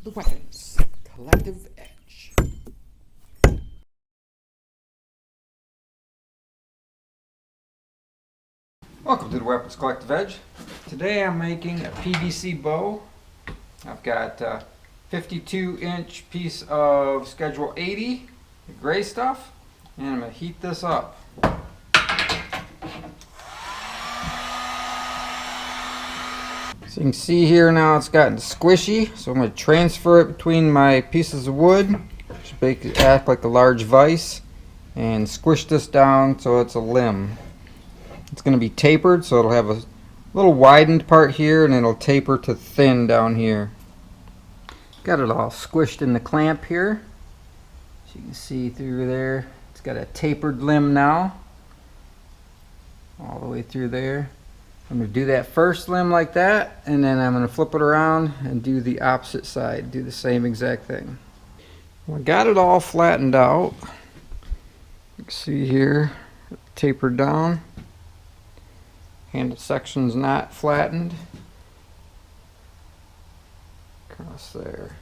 The weapons. Collective edge. Welcome to the Weapons Collective Edge. Today I'm making a PVC bow. I've got a 52-inch piece of Schedule 80, the gray stuff, and I'm going to heat this up. So you can see here now it's gotten squishy, so I'm going to transfer it between my pieces of wood, which make it act like a large vise, and squish this down so it's a limb. It's going to be tapered, so it'll have a little widened part here and it'll taper to thin down here. Got it all squished in the clamp here, so you can see through there. It's got a tapered limb now, all the way through there. I'm going to do that first limb like that, and then I'm going to flip it around and do the opposite side, do the same exact thing. Well, I got it all flattened out. You can see here, tapered down. Handle section's not flattened. Across there.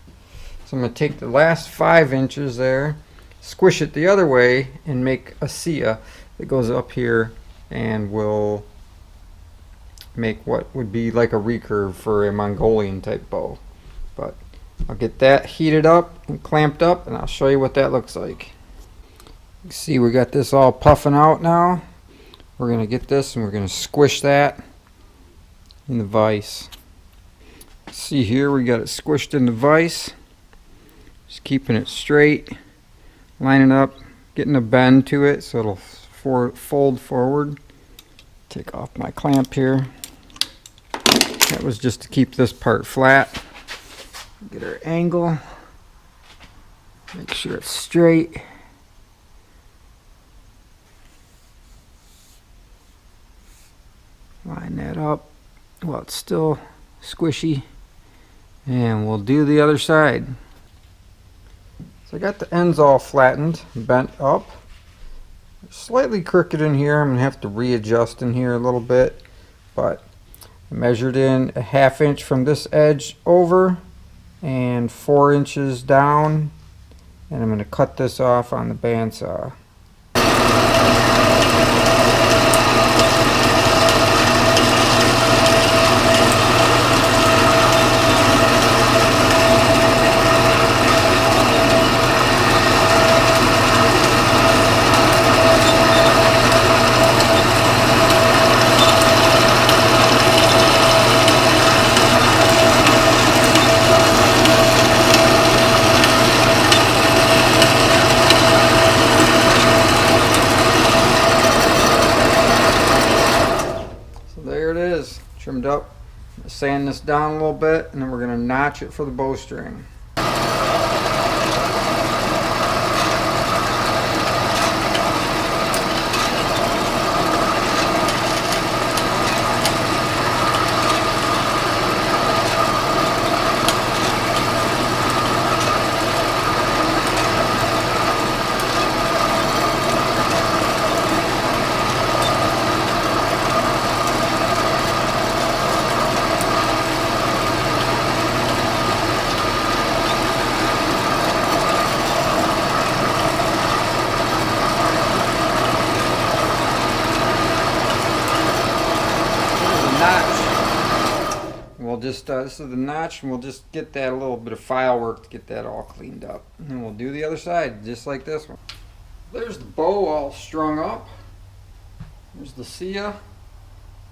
So I'm going to take the last 5 inches there, squish it the other way, and make a sia that goes up here and will make what would be like a recurve for a Mongolian type bow. But I'll get that heated up and clamped up, and I'll show you what that looks like. You can see we got this all puffing out now. We're going to get this and we're going to squish that in the vise. See here, we got it squished in the vise. Just keeping it straight, lining up, getting a bend to it so it'll fold forward. Take off my clamp here. That was just to keep this part flat. Get our angle. Make sure it's straight. Line that up while it's still squishy, and we'll do the other side. So I got the ends all flattened, bent up. Slightly crooked in here. I'm going to have to readjust in here a little bit, but I measured in a 1/2 inch from this edge over and 4 inches down, and I'm going to cut this off on the bandsaw. There it is, trimmed up. Sand this down a little bit, and then we're going to notch it for the bowstring. We'll just, this is the notch, and we'll just get that a little bit of file work to get that all cleaned up. And then we'll do the other side, just like this one. There's the bow all strung up. There's the sia.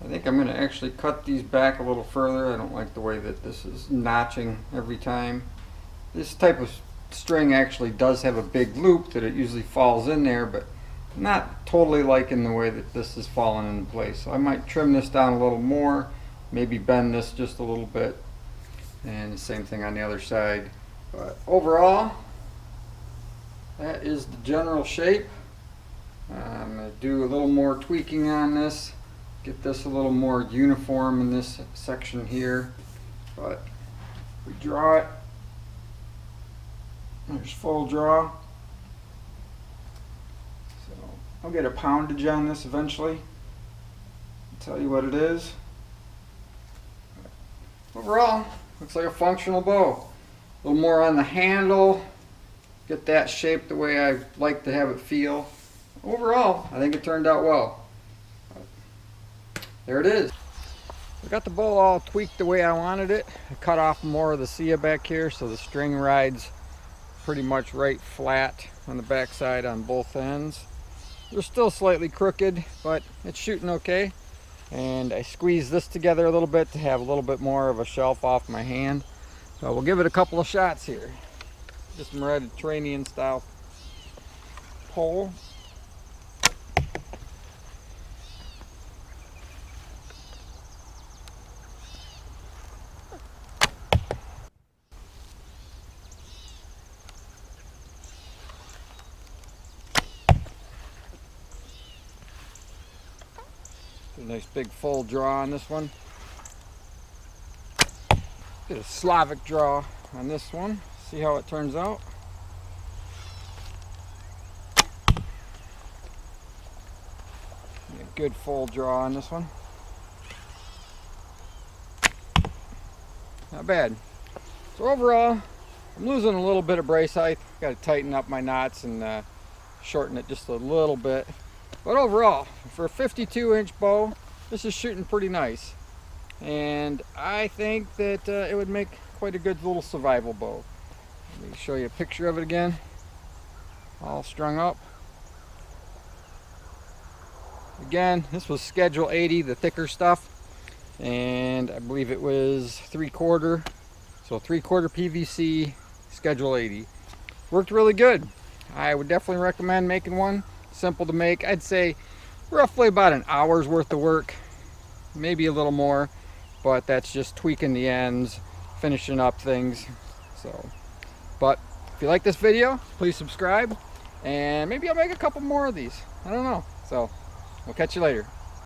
I think I'm going to actually cut these back a little further. I don't like the way that this is notching every time. This type of string actually does have a big loop that it usually falls in there, but not totally liking the way that this is falling into place. So I might trim this down a little more. Maybe bend this just a little bit, and the same thing on the other side. But overall, that is the general shape. I'm going to do a little more tweaking on this, get this a little more uniform in this section here. But we draw it. There's full draw. So I'll get a poundage on this eventually. I'll tell you what it is. Overall, looks like a functional bow. a little more on the handle, get that shaped the way I like to have it feel. Overall, I think it turned out well. There it is. I got the bow all tweaked the way I wanted it. I cut off more of the SIA back here so the string rides pretty much right flat on the back side on both ends. They're still slightly crooked, but it's shooting okay. And I squeezed this together a little bit to have a little bit more of a shelf off my hand. So we'll give it a couple of shots here. Just Mediterranean style pole. A nice big full draw on this one. Get a Slavic draw on this one. See how it turns out. Get a good full draw on this one. Not bad. So overall, I'm losing a little bit of brace height. Got to tighten up my knots and shorten it just a little bit. But overall, for a 52-inch bow, this is shooting pretty nice. And I think that it would make quite a good little survival bow. Let me show you a picture of it again. All strung up. Again, this was Schedule 80, the thicker stuff. And I believe it was 3/4. So 3/4 PVC, Schedule 80. Worked really good. I would definitely recommend making one. Simple to make. I'd say roughly about an hour's worth of work, maybe a little more, but that's just tweaking the ends, finishing up things. So, but if you like this video, please subscribe, and maybe I'll make a couple more of these. I don't know. So we'll catch you later.